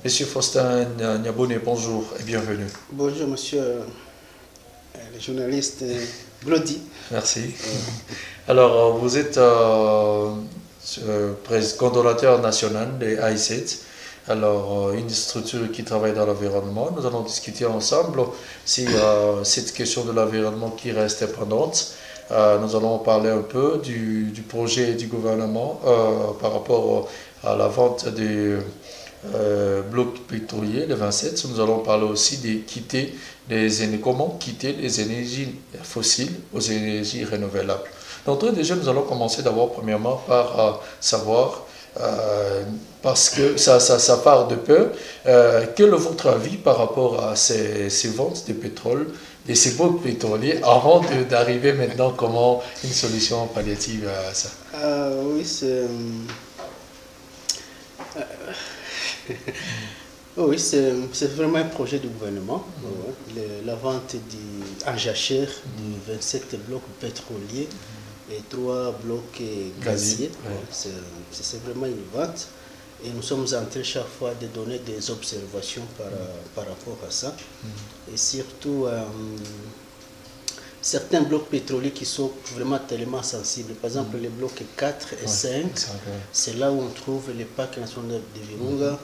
Monsieur Faustin Niabone, bonjour et bienvenue. Bonjour monsieur le journaliste Glody. Merci. Alors, vous êtes coordonnateur national des AICET, alors une structure qui travaille dans l'environnement. Nous allons discuter ensemble si cette question de l'environnement qui reste pendante. Nous allons parler un peu du projet du gouvernement par rapport à la vente des blocs pétroliers, le 27. Nous allons parler aussi de comment quitter les énergies fossiles aux énergies renouvelables. Donc déjà, nous allons commencer d'abord premièrement par savoir, parce que ça part de peu, quel est votre avis par rapport à ces ventes de pétrole, de ces blocs pétroliers, avant d'arriver maintenant comment une solution palliative à ça? Oui, c'est... Oui, c'est vraiment un projet du gouvernement. La vente en jachère de 27 blocs pétroliers et 3 blocs gaziers. C'est vraiment une vente. Et nous sommes en train chaque fois de donner des observations par rapport à ça. Et surtout, certains blocs pétroliers qui sont vraiment tellement sensibles. Par exemple, les blocs 4 et 5, c'est là où on trouve les parcs nationaux de Virunga.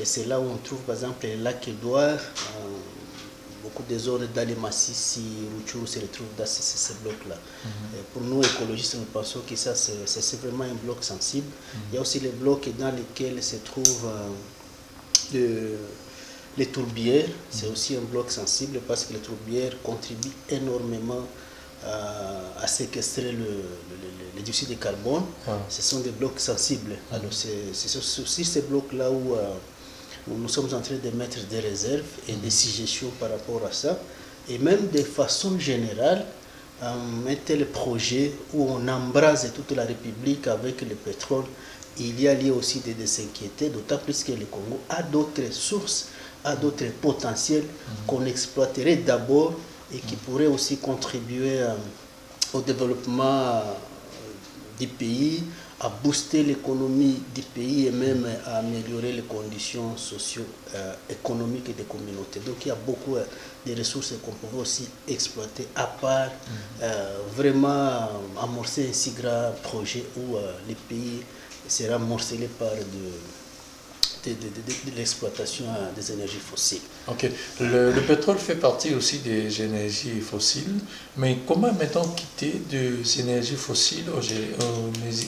Et c'est là où on trouve, par exemple, les lacs Édouard. Beaucoup de zones dans les massifs, Rutshuru se retrouvent dans ces blocs-là. Pour nous, écologistes, nous pensons que ça, c'est vraiment un bloc sensible. Il y a aussi les blocs dans lesquels se trouvent les tourbières. C'est aussi un bloc sensible parce que les tourbières contribuent énormément à séquestrer le dioxyde de carbone. Ce sont des blocs sensibles. Alors c'est aussi ces blocs-là où nous sommes en train de mettre des réserves et des suggestions par rapport à ça. Et même de façon générale, un tel projet où on embrase toute la République avec le pétrole, il y a lieu aussi de s'inquiéter, d'autant plus que le Congo a d'autres sources, a d'autres potentiels qu'on exploiterait d'abord et qui pourraient aussi contribuer au développement du pays, à booster l'économie du pays et même à améliorer les conditions socio-économiques et des communautés. Donc il y a beaucoup de ressources qu'on pourrait aussi exploiter à part vraiment amorcer un si grand projet où le pays sera morcelé par de l'exploitation des énergies fossiles. Ok. Le pétrole fait partie aussi des énergies fossiles, mais comment maintenant quitter des énergies fossiles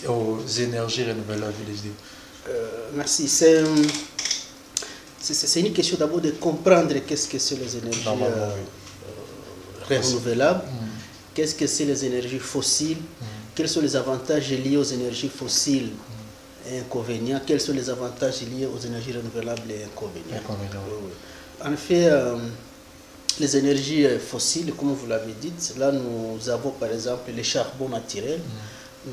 aux énergies renouvelables? Merci. C'est une question d'abord de comprendre qu'est-ce que c'est les énergies renouvelables, qu'est-ce que c'est les énergies fossiles, quels sont les avantages liés aux énergies fossiles et inconvénients, quels sont les avantages liés aux énergies renouvelables et inconvénients. En effet, les énergies fossiles, comme vous l'avez dit, là nous avons par exemple les charbons naturels,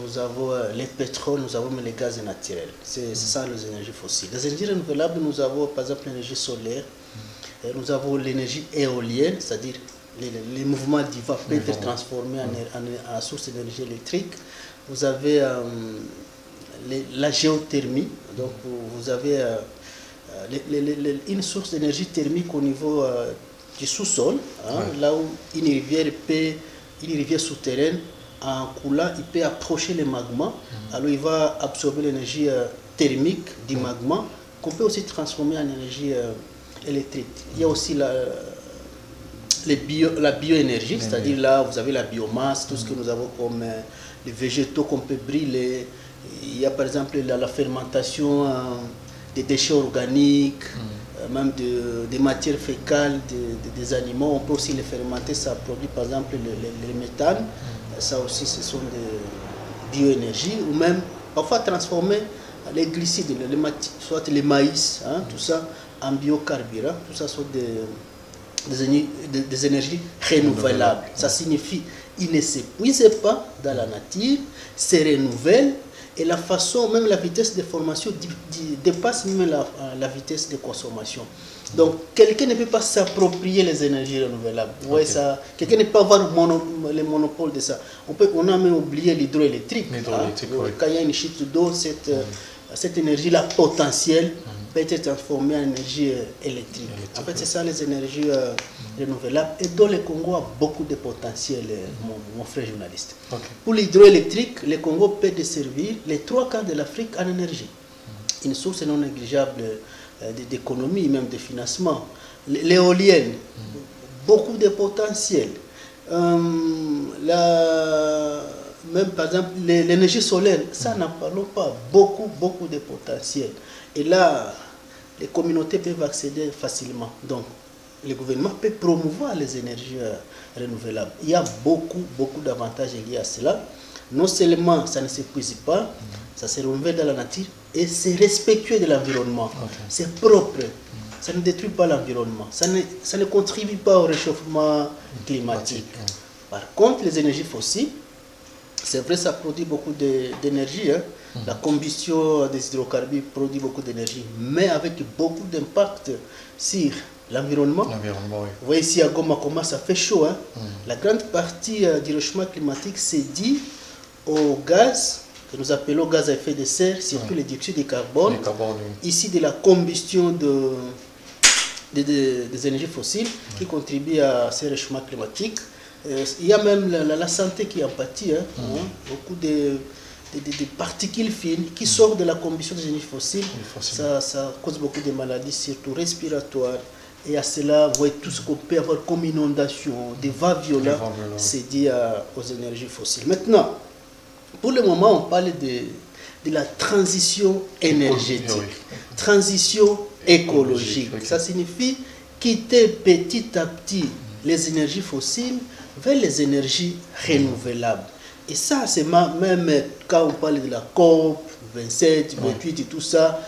nous avons les pétroles, nous avons les gaz naturels. C'est ça les énergies fossiles. Les énergies renouvelables, nous avons par exemple l'énergie solaire, nous avons l'énergie éolienne, c'est-à-dire les mouvements du vent peuvent être transformés en source d'énergie électrique. Vous avez la géothermie, donc vous avez une source d'énergie thermique au niveau du sous-sol, là où une rivière souterraine, en coulant, il peut approcher le magma, alors il va absorber l'énergie thermique du magma, qu'on peut aussi transformer en énergie électrique. Il y a aussi la bioénergie, c'est-à-dire là vous avez la biomasse, tout ce que nous avons comme les végétaux qu'on peut brûler. Il y a par exemple la fermentation des déchets organiques, même des matières fécales des animaux. On peut aussi les fermenter, ça produit par exemple le méthane. Ça aussi, ce sont des bioénergies, ou même parfois transformer les glucides, soit les maïs, tout ça en biocarburant. Tout ça sont des énergies renouvelables. Ça signifie qu'ils ne s'épuisent pas dans la nature, se renouvellent. Et la façon, même la vitesse de formation dépasse même la vitesse de consommation. Donc, quelqu'un ne peut pas s'approprier les énergies renouvelables. Ouais, quelqu'un ne peut pas avoir le monopole de ça. On a même oublié l'hydroélectrique. Quand il y a une chute d'eau, cette énergie-là potentielle peut être transformée en énergie électrique. En fait, c'est ça les énergies renouvelables et dont le Congo a beaucoup de potentiel, mon frère journaliste. Pour l'hydroélectrique, le Congo peut desservir les 3/4 de l'Afrique en énergie. Une source non négligeable d'économie, même de financement. L'éolienne, beaucoup de potentiel. Même par exemple l'énergie solaire, ça n'en parlons pas, beaucoup de potentiel. Et là, les communautés peuvent accéder facilement. Donc, le gouvernement peut promouvoir les énergies renouvelables. Il y a beaucoup d'avantages liés à cela. Non seulement ça ne s'épuise pas, ça se renouvelle dans la nature et c'est respectueux de l'environnement. C'est propre. Ça ne détruit pas l'environnement. Ça ne contribue pas au réchauffement climatique. Par contre, les énergies fossiles, c'est vrai, ça produit beaucoup d'énergie. La combustion des hydrocarbures produit beaucoup d'énergie, mais avec beaucoup d'impact sur l'environnement. Oui. Vous voyez ici à Goma, comment ça fait chaud. La grande partie du réchauffement climatique c'est dû au gaz, que nous appelons gaz à effet de serre, surtout le dioxyde de carbone. Ici, de la combustion des énergies fossiles qui contribuent à ce réchauffement climatique. Il y a même la santé qui en pâtit. Beaucoup de particules fines qui sortent de la combustion des énergies fossiles. Ça cause beaucoup de maladies, surtout respiratoires. Et à cela, vous voyez tout ce qu'on peut avoir comme inondation, des vents violents, c'est dû aux énergies fossiles. Maintenant, pour le moment, on parle de la transition énergétique, transition écologique. Ça signifie quitter petit à petit les énergies fossiles vers les énergies renouvelables. Et ça, c'est même quand on parle de la COP 27, 28 et tout ça,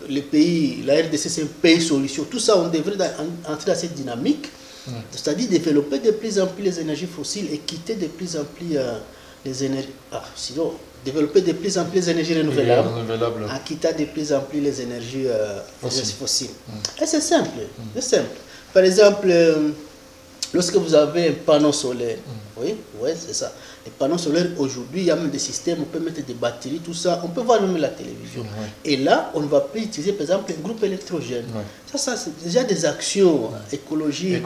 les pays, la RDC c'est un pays solution, tout ça, on devrait entrer dans cette dynamique, c'est-à-dire développer de plus en plus les énergies fossiles et quitter de plus en plus les énergies, sinon développer de plus en plus les énergies renouvelables, en quittant de plus en plus les énergies fossiles. Et c'est simple, c'est simple. Par exemple, lorsque vous avez un panneau solaire, oui, c'est ça. Les panneaux solaires, aujourd'hui, il y a même des systèmes, on peut mettre des batteries, tout ça, on peut voir même la télévision. Et là, on ne va plus utiliser, par exemple, un groupe électrogène. Ça c'est déjà des actions écologiques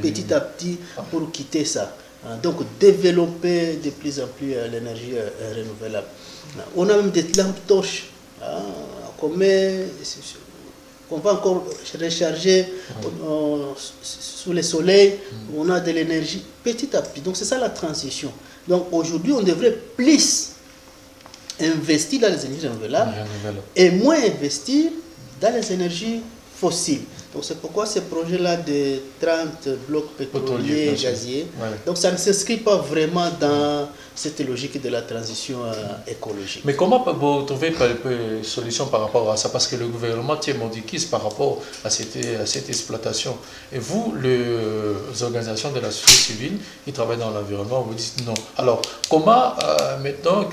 petit à petit pour quitter ça. Donc, développer de plus en plus l'énergie renouvelable. On a même des lampes torches qu'on va encore recharger sous le soleil. On a de l'énergie petit à petit. Donc, c'est ça la transition. Donc, aujourd'hui, on devrait plus investir dans les énergies renouvelables et moins investir dans les énergies fossiles. Donc, c'est pourquoi ce projet-là de 30 blocs pétroliers et gaziers, donc ça ne s'inscrit pas vraiment dans cette logique de la transition écologique. Mais comment vous trouvez une solution par rapport à ça? Parce que le gouvernement tient mordicus par rapport à cette exploitation. Et vous, les organisations de la société civile qui travaillent dans l'environnement, vous dites non. Alors, comment maintenant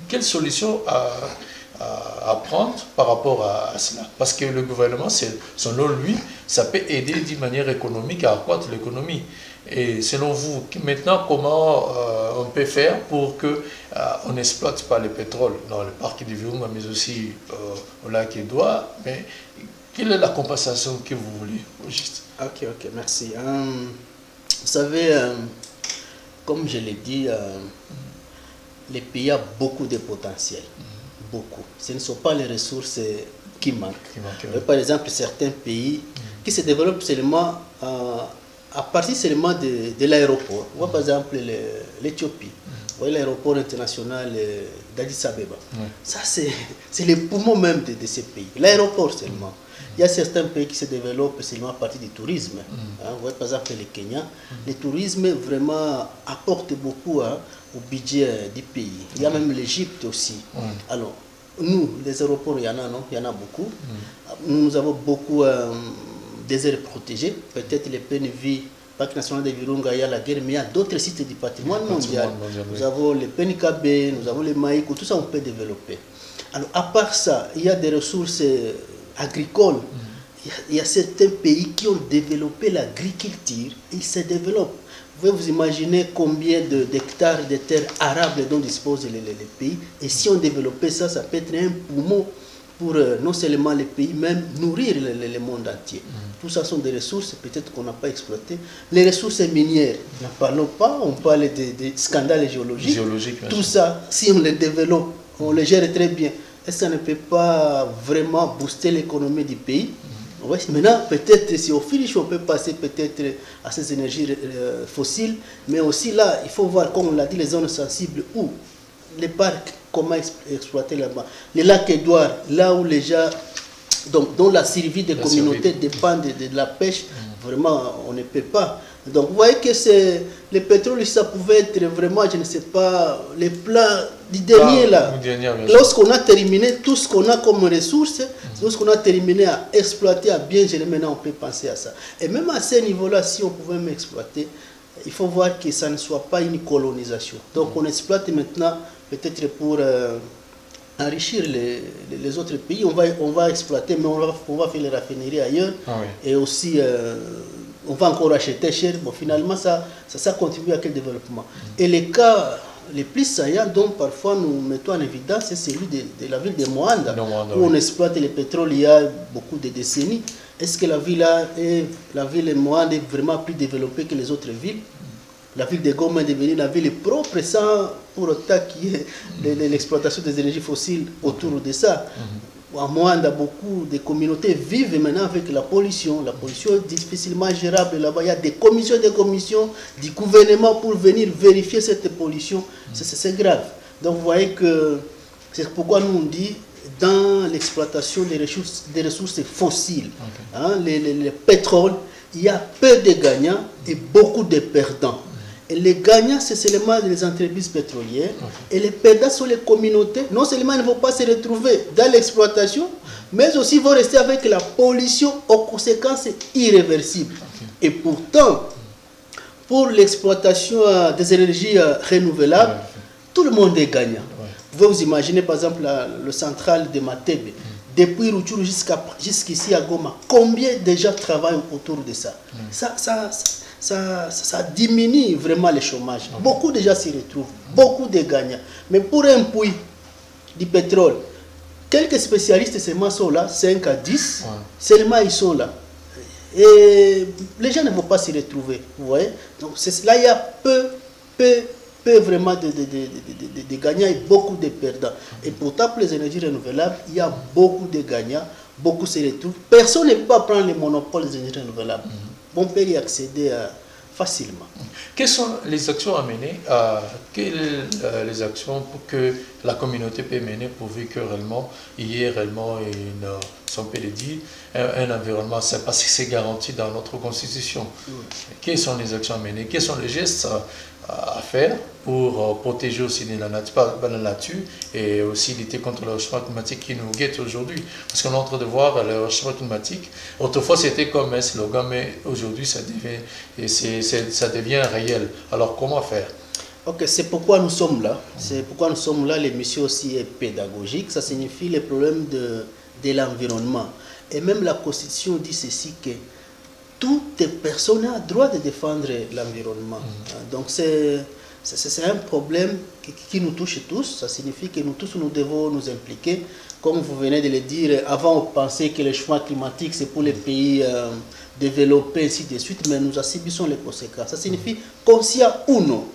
quelle solution à prendre par rapport à cela? Parce que le gouvernement, selon lui, ça peut aider d'une manière économique à accroître l'économie. Et selon vous, maintenant, comment on peut faire pour qu'on n'exploite pas le pétrole dans le parc du Virunga, mais aussi au lac Edouard? Mais quelle est la compensation que vous voulez au juste? Ok, merci. Vous savez, comme je l'ai dit, les pays ont beaucoup de potentiel. Beaucoup. Ce ne sont pas les ressources qui manquent. Par exemple, certains pays qui se développent seulement à partir seulement de l'aéroport. Par exemple, l'Éthiopie. Vous voyez l'aéroport international d'Addis Abeba. Ça, c'est le poumon même de ces pays. L'aéroport seulement. Il y a certains pays qui se développent seulement à partir du tourisme. Vous voyez par exemple le Kenya. Le tourisme vraiment apporte beaucoup au budget du pays. Il y a même l'Égypte aussi. Alors, nous, les aéroports, il y en a, non? Il y en a beaucoup. Nous avons beaucoup des aires protégées. Peut-être les PNV, Parc national de Virunga, il y a la guerre, mais il y a d'autres sites du patrimoine mondial. Nous avons les PNKB, nous avons les Maïko, tout ça on peut développer. Alors, à part ça, il y a des ressources agricoles. Il y a certains pays qui ont développé l'agriculture, ils se développent. pouvez vous imaginer combien d'hectares de terres arables dont disposent les pays. Et si on développait ça, ça peut être un poumon pour non seulement les pays, même nourrir le monde entier. Tout ça sont des ressources peut-être qu'on n'a pas exploitées. Les ressources minières, n'en parlons pas, on parle des scandales géologiques. Tout ça, si on les développe, on les gère très bien, est-ce que ça ne peut pas vraiment booster l'économie du pays? Ouais, maintenant, peut-être, si au finish, on peut passer peut-être à ces énergies fossiles, mais aussi là, il faut voir, comme on l'a dit, les zones sensibles où les parcs, comment exploiter là-bas. Les lacs Édouard, là où les gens, donc, dont la survie des communautés dépend de la pêche, vraiment, on ne peut pas. Donc, vous voyez que le pétrole, ça pouvait être vraiment, je ne sais pas, les plans du dernier là. Lorsqu'on a terminé tout ce qu'on a comme ressources, lorsqu'on a terminé à exploiter, à bien gérer, maintenant on peut penser à ça. Et même à ce niveau-là, si on pouvait m'exploiter, il faut voir que ça ne soit pas une colonisation. Donc on exploite maintenant, peut-être pour enrichir les autres pays, on va exploiter, mais on va faire les raffineries ailleurs. Et aussi, on va encore acheter cher. Bon, finalement, ça contribue à quel développement? Et les cas les plus saillants dont parfois nous mettons en évidence, c'est celui de la ville de Moanda, où on exploite le pétrole il y a beaucoup de décennies. Est-ce que la ville de Moanda est vraiment plus développée que les autres villes? La ville de Goma est devenue la ville propre sans pour autant qu'il y ait l'exploitation des énergies fossiles autour de ça. À Moanda, beaucoup de communautés vivent maintenant avec la pollution. La pollution est difficilement gérable là-bas. Il y a des commissions du gouvernement pour venir vérifier cette pollution. C'est grave. Donc vous voyez que c'est pourquoi nous on dit dans l'exploitation des ressources fossiles, le pétrole, il y a peu de gagnants et beaucoup de perdants. Et les gagnants, c'est seulement les entreprises pétrolières. Et les perdants sont les communautés. Non seulement ils ne vont pas se retrouver dans l'exploitation, mais aussi vont rester avec la pollution aux conséquences irréversibles. Et pourtant, pour l'exploitation des énergies renouvelables, tout le monde est gagnant. Vous pouvez vous imaginer par exemple le central de Matebe, depuis Rutshuru jusqu'ici à Goma, combien de gens travaillent autour de ça? Ça diminue vraiment le chômage. Beaucoup de gens s'y retrouvent, beaucoup de gagnants. Mais pour un puits du pétrole, quelques spécialistes seulement sont là, 5 à 10, seulement ils sont là. Et les gens ne vont pas s'y retrouver, vous voyez. Donc là, il y a peu vraiment de gagnants et beaucoup de perdants. Et pourtant, pour les énergies renouvelables, il y a beaucoup de gagnants, beaucoup se retrouvent. Personne ne peut pas prendre le monopole des énergies renouvelables. On peut y accéder facilement. Quelles sont les actions à mener, les actions que la communauté peut mener pourvu que réellement il y ait réellement si on peut le dire, un environnement sain, parce que c'est garanti dans notre constitution. Quelles sont les actions à mener? Quels sont les gestes à faire pour protéger aussi la nature et aussi lutter contre le changement climatique qui nous guette aujourd'hui? Parce qu'on est en train de voir le changement climatique. Autrefois, c'était comme un slogan, mais aujourd'hui, ça devient réel. Alors, comment faire? Ok, c'est pourquoi nous sommes là. C'est pourquoi nous sommes là. L'émission aussi est pédagogique. Ça signifie les problèmes de l'environnement. Et même la Constitution dit ceci que toute personne a le droit de défendre l'environnement. Donc c'est un problème qui nous touche tous. Ça signifie que nous tous, nous devons nous impliquer. Comme vous venez de le dire, avant on pensait que le changement climatique c'est pour les pays développés, ainsi de suite, mais nous subissons les conséquences. Ça signifie, conscient ou non,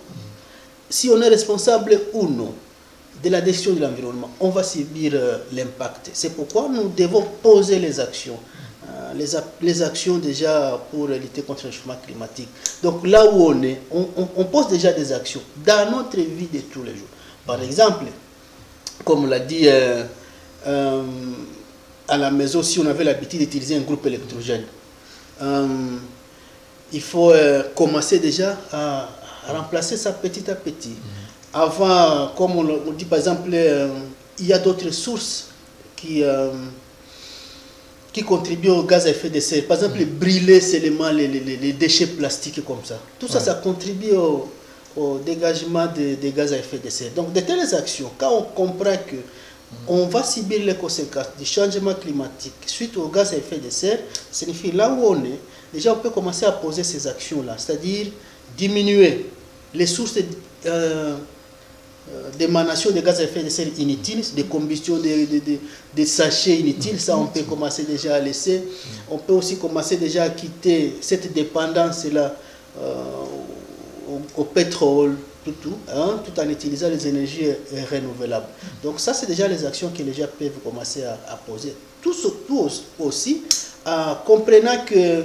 si on est responsable ou non de la destruction de l'environnement, on va subir l'impact. C'est pourquoi nous devons poser les actions. Les actions déjà pour lutter contre le changement climatique. Donc là où on est, on pose déjà des actions dans notre vie de tous les jours. Par exemple, comme on l'a dit à la maison, si on avait l'habitude d'utiliser un groupe électrogène, il faut commencer déjà à remplacer ça petit à petit. Avant, comme on dit par exemple, il y a d'autres sources qui contribuent au gaz à effet de serre. Par exemple, brûler seulement les déchets plastiques comme ça. Tout ça, ça contribue au dégagement des gaz à effet de serre. Donc, de telles actions, quand on comprend que on va subir les conséquences du changement climatique suite au gaz à effet de serre, ça signifie là où on est, déjà on peut commencer à poser ces actions-là. C'est-à-dire, diminuer les sources d'émanation de gaz à effet de serre inutiles, de combustion des sachets inutiles, ça on peut commencer déjà à laisser. On peut aussi commencer déjà à quitter cette dépendance-là au pétrole, tout en utilisant les énergies renouvelables. Donc ça, c'est déjà les actions que les gens peuvent commencer à poser. Tout aussi, comprenant que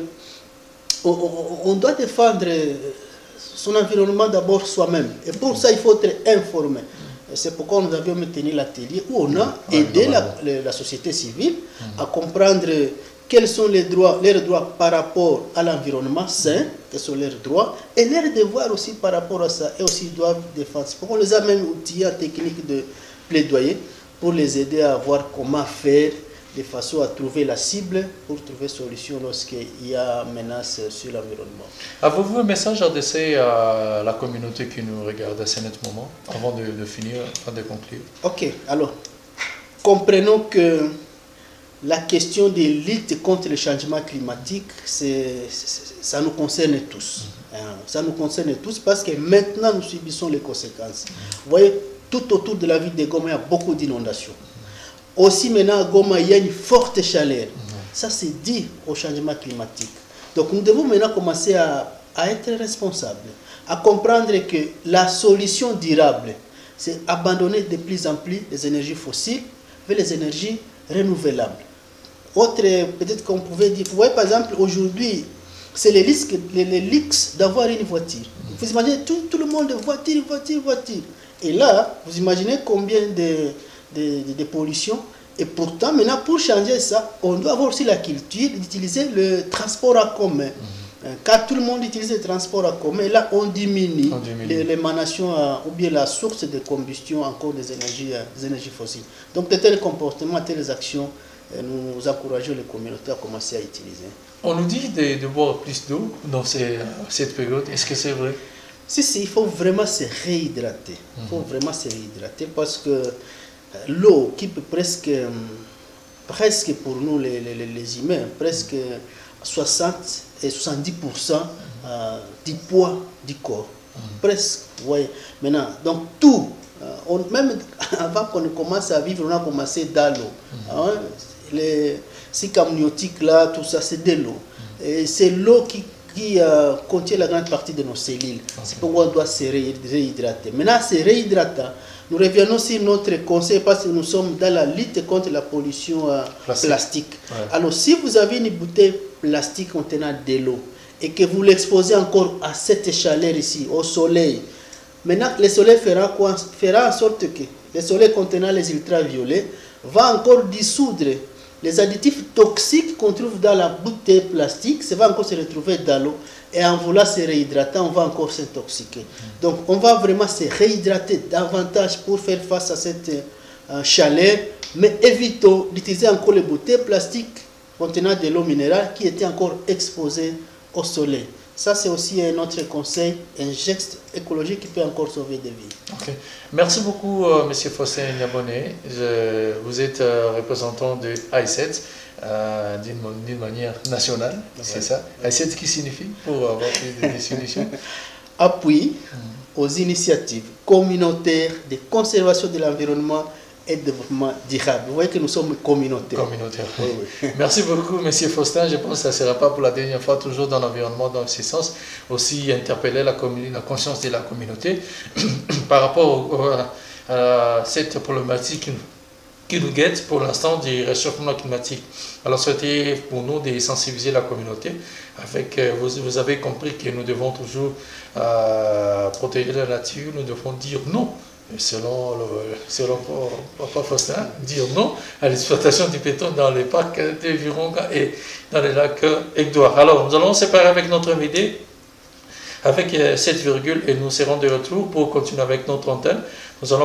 on doit défendre son environnement d'abord soi-même. Et pour ça, il faut être informé. C'est pourquoi nous avions maintenu l'atelier où on a aidé la société civile à comprendre quels sont leurs droits par rapport à l'environnement sain, quels sont leurs droits, et leurs devoirs aussi par rapport à ça, et aussi ils doivent défendre. On les a même outillés en technique de plaidoyer pour les aider à voir comment faire de façon à trouver la cible pour trouver solution lorsqu'il y a menace sur l'environnement. Avez-vous un message à adresser à la communauté qui nous regarde à ce moment, avant de finir, avant de conclure? Ok, alors, comprenons que la question de lutte contre le changement climatique, ça nous concerne tous. Ça nous concerne tous parce que maintenant nous subissons les conséquences. Vous voyez, tout autour de la ville de Goma, il y a beaucoup d'inondations. Aussi maintenant à Goma, il y a une forte chaleur. Ça c'est dû au changement climatique. Donc nous devons maintenant commencer à être responsables, à comprendre que la solution durable, c'est abandonner de plus en plus les énergies fossiles vers les énergies renouvelables. Autre, peut-être qu'on pouvait dire, vous voyez par exemple aujourd'hui, c'est les luxe d'avoir une voiture. Vous imaginez tout le monde voiture. Et là, vous imaginez combien de pollution. Et pourtant, maintenant, pour changer ça, on doit avoir aussi la culture d'utiliser le transport en commun. Car tout le monde utilise le transport en commun, là, on diminue l'émanation ou bien la source de combustion encore des énergies fossiles. Donc, de tels comportements, telles actions, nous encourageons les communautés à commencer à utiliser. On nous dit de boire plus d'eau dans cette période. Est-ce que c'est vrai? Si, il faut vraiment se réhydrater. Il faut vraiment se réhydrater parce que l'eau qui peut presque pour nous les humains, presque 60 et 70% du poids du corps. Presque, vous voyez. Maintenant, donc tout, même avant qu'on commence à vivre, on a commencé dans l'eau. Les cycles amniotiques là, tout ça, c'est de l'eau. Et c'est l'eau qui contient la grande partie de nos cellules. C'est pourquoi on doit se réhydrater. Maintenant, se réhydratant, nous revenons sur notre conseil parce que nous sommes dans la lutte contre la pollution plastique. Alors, si vous avez une bouteille plastique contenant de l'eau et que vous l'exposez encore à cette chaleur ici, au soleil, maintenant, le soleil fera quoi? Fera en sorte que le soleil contenant les ultraviolets va encore dissoudre les additifs toxiques qu'on trouve dans la bouteille plastique, ça va encore se retrouver dans l'eau. Et en voulant se réhydrater, on va encore s'intoxiquer. Donc, on va vraiment se réhydrater davantage pour faire face à cette chaleur. Mais évitons d'utiliser encore les bouteilles plastiques contenant de l'eau minérale qui étaient encore exposées au soleil. Ça, c'est aussi un autre conseil, un geste écologique qui peut encore sauver des vies. Okay. Merci beaucoup, M. Faustin Niaboné. Vous êtes représentant de I7 d'une manière nationale, c'est ça? I7 qui signifie, pour avoir plus de définition? Appui aux initiatives communautaires de conservation de l'environnement et de développement durable. Vous voyez que nous sommes communautaires. Oui. Merci beaucoup, M. Faustin. Je pense que ça ne sera pas pour la dernière fois, toujours dans l'environnement, dans ce sens. Aussi interpeller la conscience de la communauté par rapport à cette problématique qui nous guette pour l'instant du réchauffement climatique. Alors, c'était pour nous de sensibiliser la communauté. Avec, vous avez compris que nous devons toujours protéger la nature, nous devons dire non. Selon Papa Faustin, dire non à l'exploitation du béton dans les parcs de Virunga et dans les lacs Edouard. Alors, nous allons séparer avec notre invité, avec cette virgule, et nous serons de retour pour continuer avec notre antenne. Nous allons